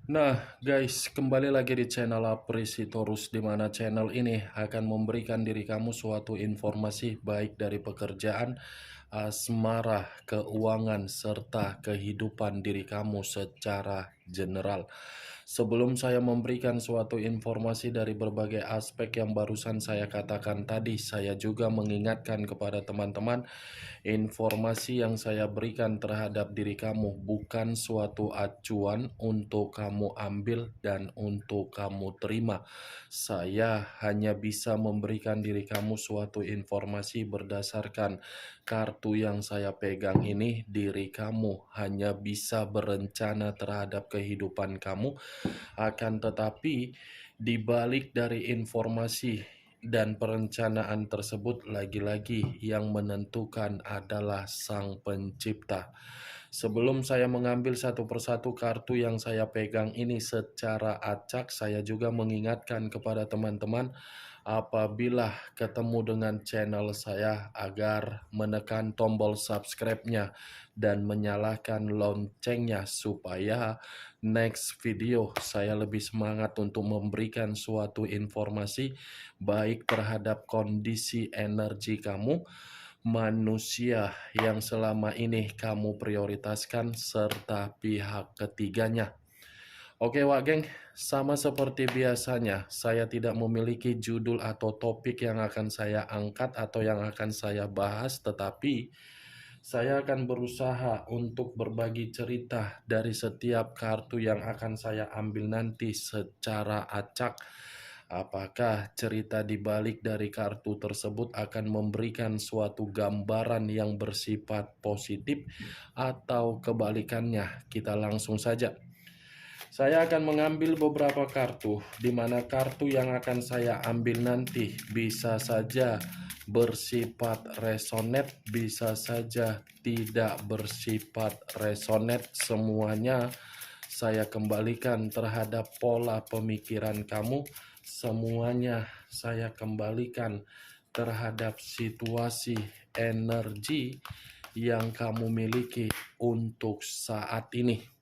Nah, guys, kembali lagi di channel Apresitorus, di mana channel ini akan memberikan diri kamu suatu informasi baik dari pekerjaan, asmara, keuangan, serta kehidupan diri kamu secara general. Sebelum saya memberikan suatu informasi dari berbagai aspek yang barusan saya katakan tadi, saya juga mengingatkan kepada teman-teman, informasi yang saya berikan terhadap diri kamu bukan suatu acuan untuk kamu ambil dan untuk kamu terima. Saya hanya bisa memberikan diri kamu suatu informasi berdasarkan kartu yang saya pegang ini. Diri kamu hanya bisa berencana terhadap kehidupan kamu, akan tetapi di balik dari informasi dan perencanaan tersebut, lagi-lagi yang menentukan adalah Sang Pencipta. Sebelum saya mengambil satu persatu kartu yang saya pegang ini secara acak, saya juga mengingatkan kepada teman-teman, apabila ketemu dengan channel saya, agar menekan tombol subscribe-nya dan menyalakan loncengnya, supaya next video saya lebih semangat untuk memberikan suatu informasi baik terhadap kondisi energi kamu, manusia yang selama ini kamu prioritaskan, serta pihak ketiganya. Oke Wak Geng, sama seperti biasanya, saya tidak memiliki judul atau topik yang akan saya angkat atau yang akan saya bahas, tetapi saya akan berusaha untuk berbagi cerita dari setiap kartu yang akan saya ambil nanti secara acak. Apakah cerita di balik dari kartu tersebut akan memberikan suatu gambaran yang bersifat positif atau kebalikannya? Kita langsung saja. Saya akan mengambil beberapa kartu, di mana kartu yang akan saya ambil nanti bisa saja bersifat resonate, bisa saja tidak bersifat resonate. Semuanya saya kembalikan terhadap pola pemikiran kamu. Semuanya saya kembalikan terhadap situasi energi yang kamu miliki untuk saat ini.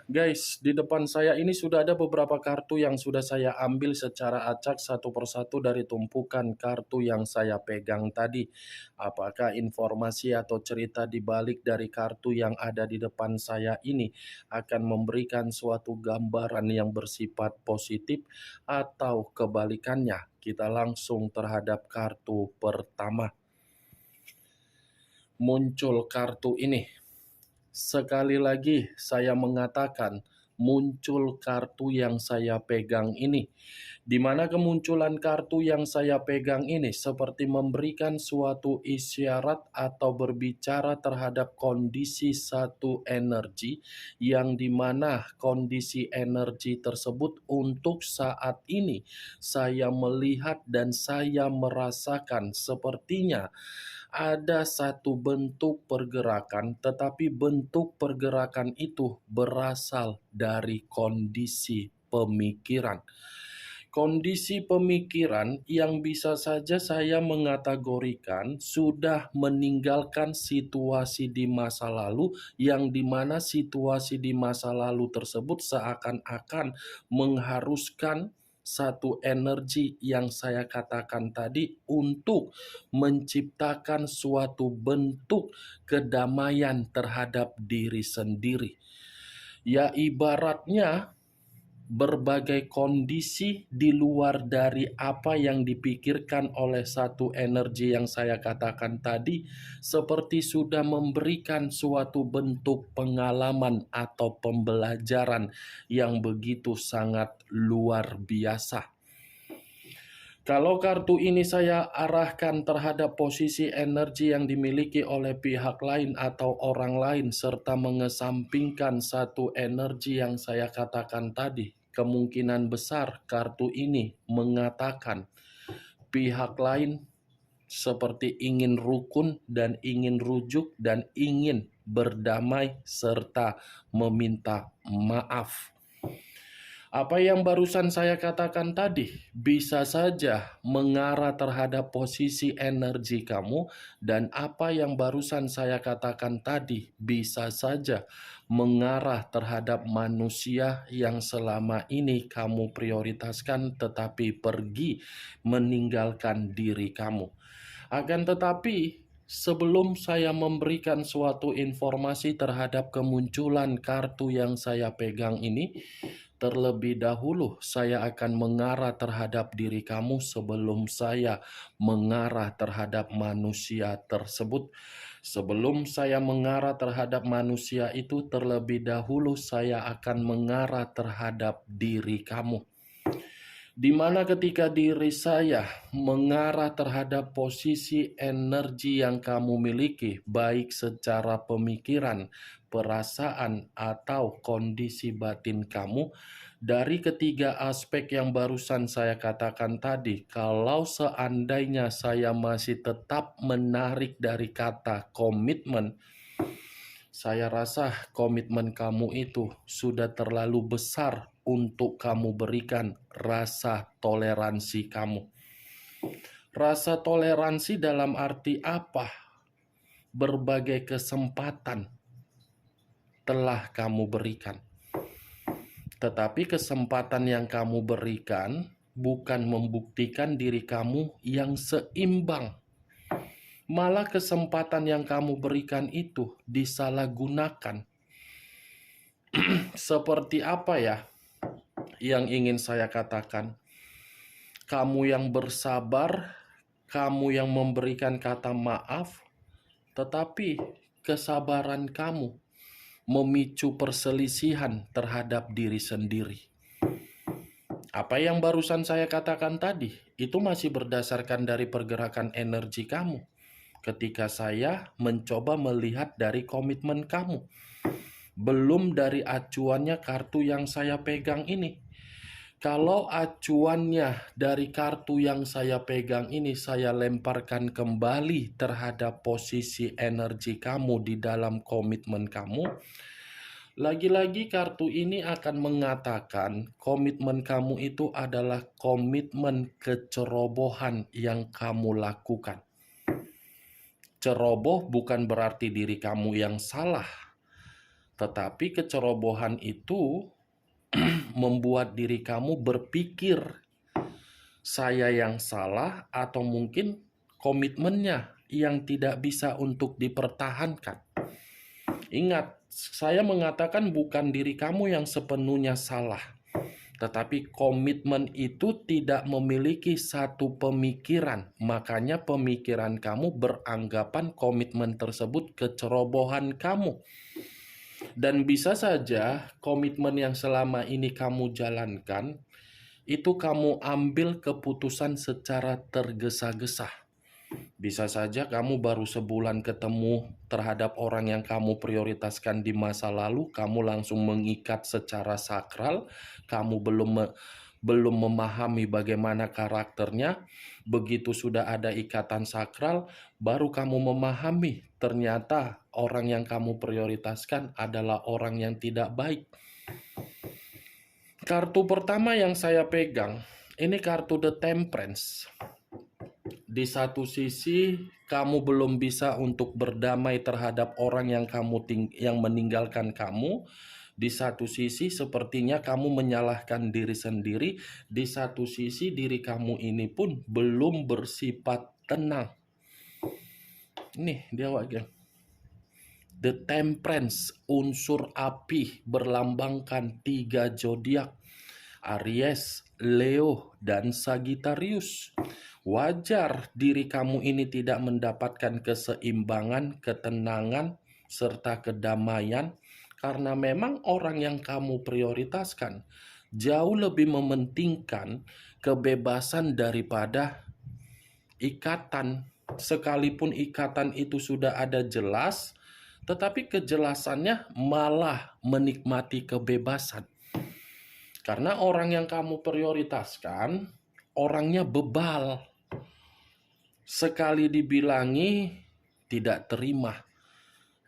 Guys, di depan saya ini sudah ada beberapa kartu yang sudah saya ambil secara acak satu persatu dari tumpukan kartu yang saya pegang tadi. Apakah informasi atau cerita di balik dari kartu yang ada di depan saya ini akan memberikan suatu gambaran yang bersifat positif atau kebalikannya? Kita langsung terhadap kartu pertama. Muncul kartu ini. Sekali lagi saya mengatakan, muncul kartu yang saya pegang ini. Di mana kemunculan kartu yang saya pegang ini seperti memberikan suatu isyarat atau berbicara terhadap kondisi satu energi, yang dimana kondisi energi tersebut untuk saat ini saya melihat dan saya merasakan sepertinya ada satu bentuk pergerakan, tetapi bentuk pergerakan itu berasal dari kondisi pemikiran. Kondisi pemikiran yang bisa saja saya mengategorikan sudah meninggalkan situasi di masa lalu, yang dimana situasi di masa lalu tersebut seakan-akan mengharuskan satu energi yang saya katakan tadi untuk menciptakan suatu bentuk kedamaian terhadap diri sendiri. Ya, ibaratnya berbagai kondisi di luar dari apa yang dipikirkan oleh satu energi yang saya katakan tadi, seperti sudah memberikan suatu bentuk pengalaman atau pembelajaran yang begitu sangat luar biasa. Kalau kartu ini saya arahkan terhadap posisi energi yang dimiliki oleh pihak lain atau orang lain, serta mengesampingkan satu energi yang saya katakan tadi, kemungkinan besar kartu ini mengatakan pihak lain seperti ingin rukun dan ingin rujuk dan ingin berdamai serta meminta maaf. Apa yang barusan saya katakan tadi bisa saja mengarah terhadap posisi energi kamu, dan apa yang barusan saya katakan tadi bisa saja mengarah terhadap manusia yang selama ini kamu prioritaskan tetapi pergi meninggalkan diri kamu. Akan tetapi, sebelum saya memberikan suatu informasi terhadap kemunculan kartu yang saya pegang ini, terlebih dahulu saya akan mengarah terhadap diri kamu sebelum saya mengarah terhadap manusia tersebut. Sebelum saya mengarah terhadap manusia itu, terlebih dahulu saya akan mengarah terhadap diri kamu. Di mana ketika diri saya mengarah terhadap posisi energi yang kamu miliki, baik secara pemikiran, perasaan, atau kondisi batin kamu, dari ketiga aspek yang barusan saya katakan tadi, kalau seandainya saya masih tetap menarik dari kata komitmen, saya rasa komitmen kamu itu sudah terlalu besar untuk kamu berikan rasa toleransi kamu. Rasa toleransi dalam arti apa? Berbagai kesempatan telah kamu berikan. Tetapi kesempatan yang kamu berikan bukan membuktikan diri kamu yang seimbang. Malah kesempatan yang kamu berikan itu disalahgunakan. Seperti apa ya yang ingin saya katakan? Kamu yang bersabar, kamu yang memberikan kata maaf, tetapi kesabaran kamu memicu perselisihan terhadap diri sendiri. Apa yang barusan saya katakan tadi, itu masih berdasarkan dari pergerakan energi kamu. Ketika saya mencoba melihat dari komitmen kamu, belum dari acuannya kartu yang saya pegang ini. Kalau acuannya dari kartu yang saya pegang ini saya lemparkan kembali terhadap posisi energi kamu di dalam komitmen kamu, lagi-lagi kartu ini akan mengatakan komitmen kamu itu adalah komitmen kecerobohan yang kamu lakukan. Ceroboh bukan berarti diri kamu yang salah, tetapi kecerobohan itu membuat diri kamu berpikir saya yang salah, atau mungkin komitmennya yang tidak bisa untuk dipertahankan. Ingat, saya mengatakan bukan diri kamu yang sepenuhnya salah, tetapi komitmen itu tidak memiliki satu pemikiran. Makanya pemikiran kamu beranggapan komitmen tersebut kecerobohan kamu. Dan bisa saja komitmen yang selama ini kamu jalankan, itu kamu ambil keputusan secara tergesa-gesa. Bisa saja kamu baru sebulan ketemu terhadap orang yang kamu prioritaskan di masa lalu, kamu langsung mengikat secara sakral, kamu belum memahami bagaimana karakternya. Begitu sudah ada ikatan sakral, baru kamu memahami ternyata orang yang kamu prioritaskan adalah orang yang tidak baik. Kartu pertama yang saya pegang, ini kartu The Temperance. Di satu sisi, kamu belum bisa untuk berdamai terhadap orang yang yang meninggalkan kamu. Di satu sisi sepertinya kamu menyalahkan diri sendiri. Di satu sisi diri kamu ini pun belum bersifat tenang. Nih dia geng. The Temperance, unsur api, berlambangkan 3 zodiak, Aries, Leo, dan Sagittarius. Wajar diri kamu ini tidak mendapatkan keseimbangan, ketenangan, serta kedamaian, karena memang orang yang kamu prioritaskan jauh lebih mementingkan kebebasan daripada ikatan. Sekalipun ikatan itu sudah ada jelas, tetapi kejelasannya malah menikmati kebebasan. Karena orang yang kamu prioritaskan, orangnya bebal. Sekali dibilangi, tidak terima.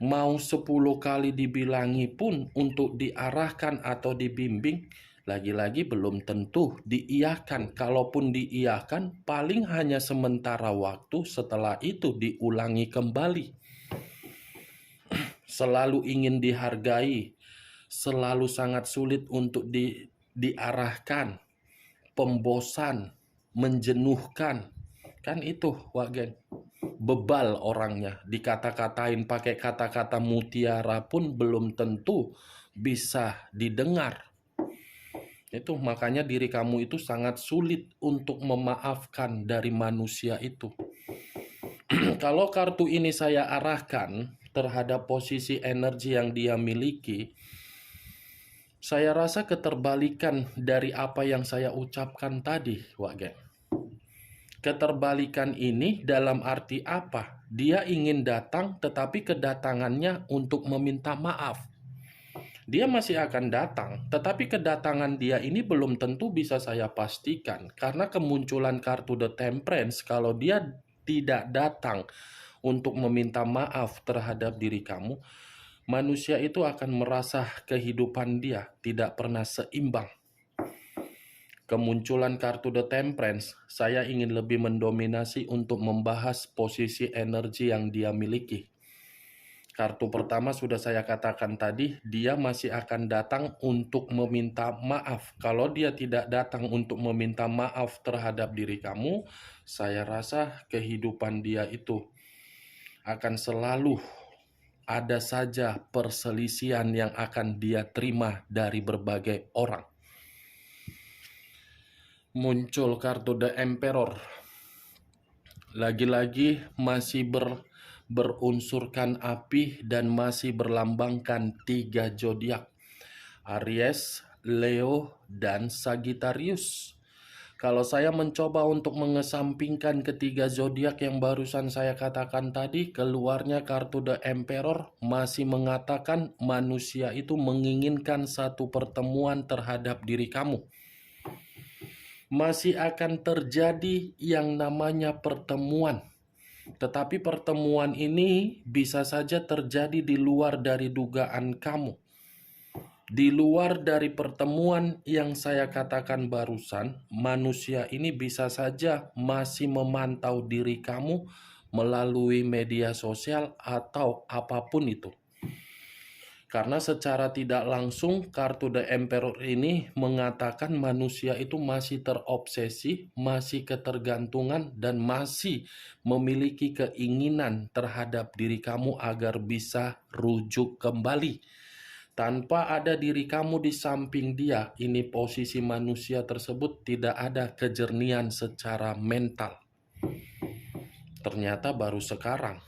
Mau 10 kali dibilangi pun untuk diarahkan atau dibimbing, lagi-lagi belum tentu diiyakan. Kalaupun diiyakan, paling hanya sementara waktu, setelah itu diulangi kembali. Selalu ingin dihargai, selalu sangat sulit untuk diarahkan, pembosan, menjenuhkan. Kan itu, Wagen. Bebal orangnya, dikata-katain pakai kata-kata mutiara pun belum tentu bisa didengar. Itu makanya diri kamu itu sangat sulit untuk memaafkan dari manusia itu. Kalau kartu ini saya arahkan terhadap posisi energi yang dia miliki, saya rasa keterbalikan dari apa yang saya ucapkan tadi, Wagen. Keterbalikan ini dalam arti apa? Dia ingin datang, tetapi kedatangannya untuk meminta maaf. Dia masih akan datang, tetapi kedatangan dia ini belum tentu bisa saya pastikan. Karena kemunculan kartu The Temperance, kalau dia tidak datang untuk meminta maaf terhadap diri kamu, manusia itu akan merasa kehidupan dia tidak pernah seimbang. Kemunculan kartu The Temperance, saya ingin lebih mendominasi untuk membahas posisi energi yang dia miliki. Kartu pertama sudah saya katakan tadi, dia masih akan datang untuk meminta maaf. Kalau dia tidak datang untuk meminta maaf terhadap diri kamu, saya rasa kehidupan dia itu akan selalu ada saja perselisihan yang akan dia terima dari berbagai orang. Muncul kartu The Emperor. Lagi-lagi masih berunsurkan api dan masih berlambangkan 3 zodiak. Aries, Leo, dan Sagittarius. Kalau saya mencoba untuk mengesampingkan ketiga zodiak yang barusan saya katakan tadi, keluarnya kartu The Emperor masih mengatakan manusia itu menginginkan satu pertemuan terhadap diri kamu. Masih akan terjadi yang namanya pertemuan. Tetapi pertemuan ini bisa saja terjadi di luar dari dugaan kamu. Di luar dari pertemuan yang saya katakan barusan, manusia ini bisa saja masih memantau diri kamu melalui media sosial atau apapun itu. Karena secara tidak langsung kartu The Emperor ini mengatakan manusia itu masih terobsesi, masih ketergantungan, dan masih memiliki keinginan terhadap diri kamu agar bisa rujuk kembali. Tanpa ada diri kamu di samping dia, ini posisi manusia tersebut tidak ada kejernihan secara mental. Ternyata baru sekarang.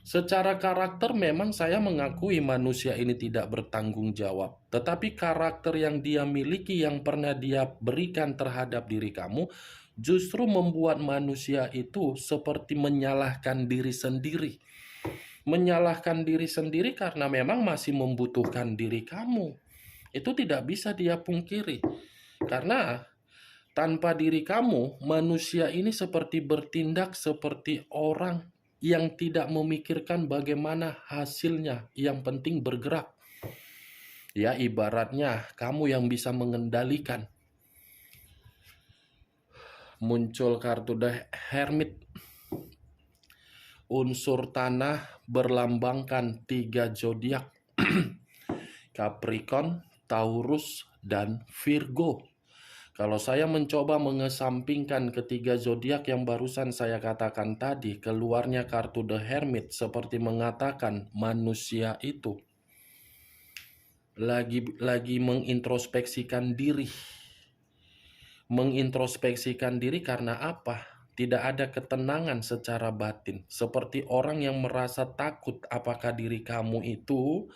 Secara karakter memang saya mengakui manusia ini tidak bertanggung jawab. Tetapi karakter yang dia miliki, yang pernah dia berikan terhadap diri kamu, justru membuat manusia itu seperti menyalahkan diri sendiri. Menyalahkan diri sendiri karena memang masih membutuhkan diri kamu. Itu tidak bisa dia pungkiri. Karena tanpa diri kamu, manusia ini seperti bertindak seperti orang yang tidak memikirkan bagaimana hasilnya, yang penting bergerak. Ya, ibaratnya kamu yang bisa mengendalikan. Muncul kartu The Hermit. Unsur tanah berlambangkan 3 zodiak. Capricorn, Taurus, dan Virgo. Kalau saya mencoba mengesampingkan ketiga zodiak yang barusan saya katakan tadi, keluarnya kartu The Hermit seperti mengatakan manusia itu lagi mengintrospeksikan diri. Mengintrospeksikan diri karena apa? Tidak ada ketenangan secara batin. Seperti orang yang merasa takut apakah diri kamu itu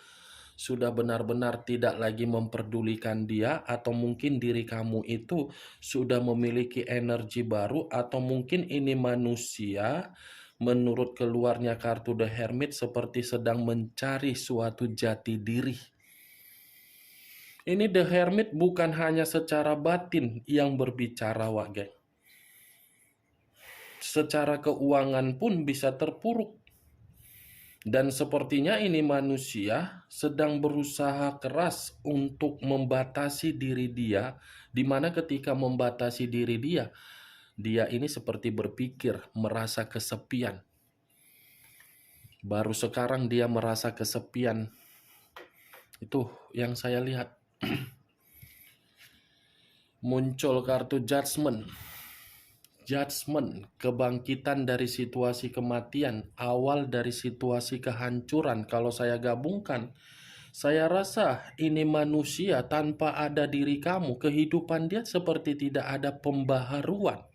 sudah benar-benar tidak lagi memperdulikan dia, atau mungkin diri kamu itu sudah memiliki energi baru, atau mungkin ini manusia menurut keluarnya kartu The Hermit seperti sedang mencari suatu jati diri. Ini The Hermit bukan hanya secara batin yang berbicara, Wak Geng. Secara keuangan pun bisa terpuruk. Dan sepertinya ini manusia sedang berusaha keras untuk membatasi diri dia, di mana ketika membatasi diri dia, dia ini seperti berpikir, merasa kesepian. Baru sekarang dia merasa kesepian. Itu yang saya lihat. Muncul kartu Judgment. Judgment, kebangkitan dari situasi kematian, awal dari situasi kehancuran. Kalau saya gabungkan, saya rasa ini manusia tanpa ada diri kamu, kehidupan dia seperti tidak ada pembaharuan.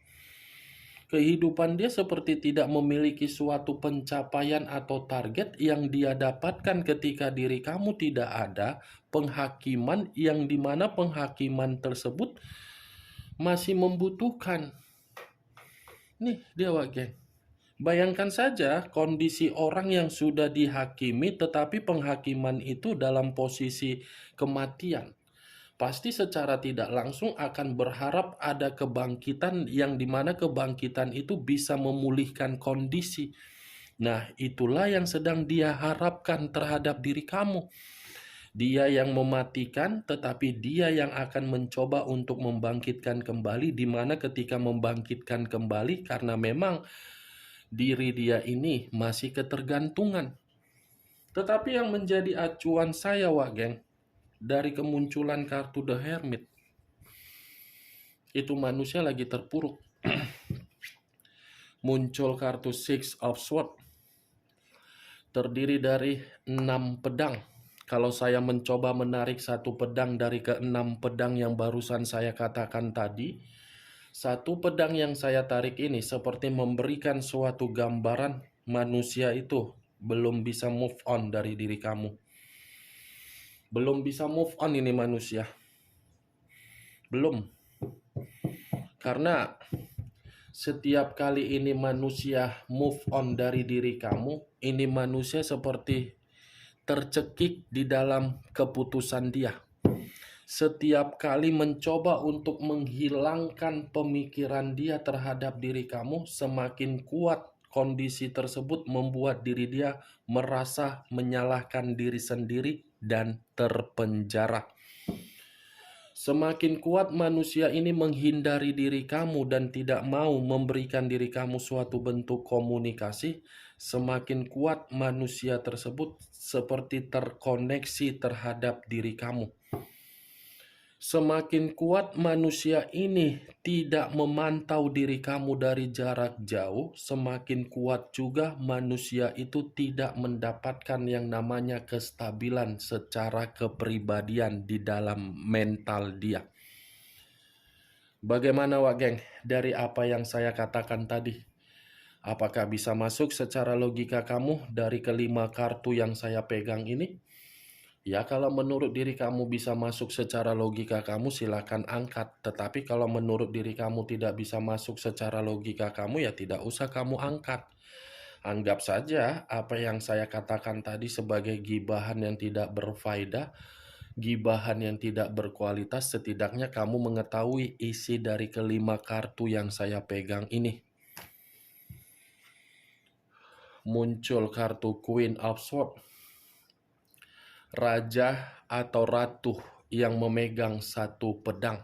Kehidupan dia seperti tidak memiliki suatu pencapaian atau target yang dia dapatkan ketika diri kamu tidak ada, penghakiman yang dimana penghakiman tersebut masih membutuhkan. Nih dia, Wak Geng. Bayangkan saja kondisi orang yang sudah dihakimi tetapi penghakiman itu dalam posisi kematian. Pasti secara tidak langsung akan berharap ada kebangkitan yang dimana kebangkitan itu bisa memulihkan kondisi. Nah, itulah yang sedang dia harapkan terhadap diri kamu. Dia yang mematikan, tetapi dia yang akan mencoba untuk membangkitkan kembali, di mana ketika membangkitkan kembali, karena memang diri dia ini masih ketergantungan. Tetapi yang menjadi acuan saya, Wak Geng, dari kemunculan kartu The Hermit, itu manusia lagi terpuruk. Muncul kartu Six of Swords, terdiri dari 6 pedang. Kalau saya mencoba menarik satu pedang dari ke-6 pedang yang barusan saya katakan tadi, satu pedang yang saya tarik ini seperti memberikan suatu gambaran manusia itu belum bisa move on dari diri kamu. Belum bisa move on ini manusia. Belum. Karena setiap kali ini manusia move on dari diri kamu, ini manusia seperti tercekik di dalam keputusan dia. Setiap kali mencoba untuk menghilangkan pemikiran dia terhadap diri kamu, semakin kuat kondisi tersebut membuat diri dia merasa menyalahkan diri sendiri dan terpenjara. Semakin kuat manusia ini menghindari diri kamu dan tidak mau memberikan diri kamu suatu bentuk komunikasi, semakin kuat manusia tersebut seperti terkoneksi terhadap diri kamu. Semakin kuat manusia ini tidak memantau diri kamu dari jarak jauh, semakin kuat juga manusia itu tidak mendapatkan yang namanya kestabilan secara kepribadian di dalam mental dia. Bagaimana, Wak Geng, dari apa yang saya katakan tadi? Apakah bisa masuk secara logika kamu dari kelima kartu yang saya pegang ini? Ya, kalau menurut diri kamu bisa masuk secara logika kamu, silakan angkat. Tetapi kalau menurut diri kamu tidak bisa masuk secara logika kamu, ya tidak usah kamu angkat. Anggap saja apa yang saya katakan tadi sebagai gibahan yang tidak berfaedah, gibahan yang tidak berkualitas. Setidaknya kamu mengetahui isi dari kelima kartu yang saya pegang ini. Muncul kartu Queen of Swords, raja atau ratu yang memegang satu pedang.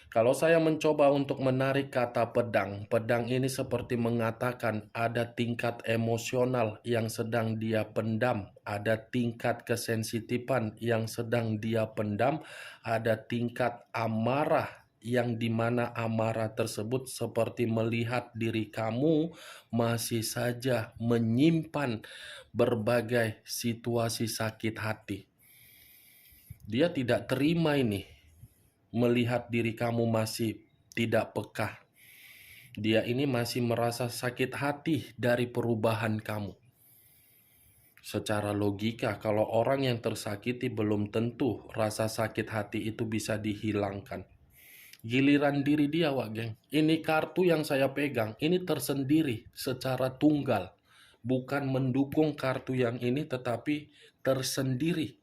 Kalau saya mencoba untuk menarik kata pedang, pedang ini seperti mengatakan ada tingkat emosional yang sedang dia pendam, ada tingkat kesensitifan yang sedang dia pendam, ada tingkat amarah yang dimana amarah tersebut seperti melihat diri kamu masih saja menyimpan berbagai situasi sakit hati. Dia tidak terima ini, melihat diri kamu masih tidak peka. Dia ini masih merasa sakit hati dari perubahan kamu. Secara logika, kalau orang yang tersakiti belum tentu rasa sakit hati itu bisa dihilangkan. Giliran diri dia, Wak Geng. Ini kartu yang saya pegang, ini tersendiri secara tunggal. Bukan mendukung kartu yang ini, tetapi tersendiri.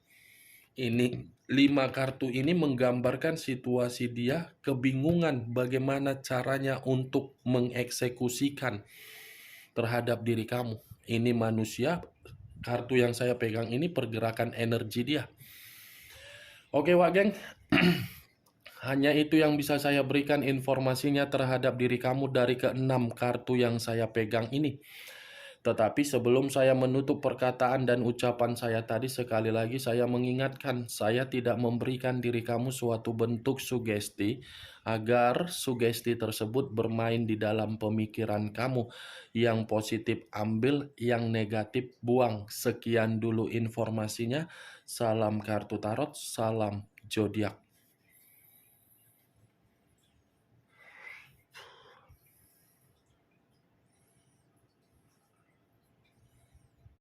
Ini 5 kartu ini menggambarkan situasi dia, kebingungan bagaimana caranya untuk mengeksekusikan terhadap diri kamu. Ini manusia, kartu yang saya pegang ini pergerakan energi dia. Oke, Wak Geng. Hanya itu yang bisa saya berikan informasinya terhadap diri kamu dari ke-6 kartu yang saya pegang ini. Tetapi sebelum saya menutup perkataan dan ucapan saya tadi, sekali lagi saya mengingatkan, saya tidak memberikan diri kamu suatu bentuk sugesti agar sugesti tersebut bermain di dalam pemikiran kamu. Yang positif ambil, yang negatif buang. Sekian dulu informasinya. Salam kartu tarot, salam zodiak.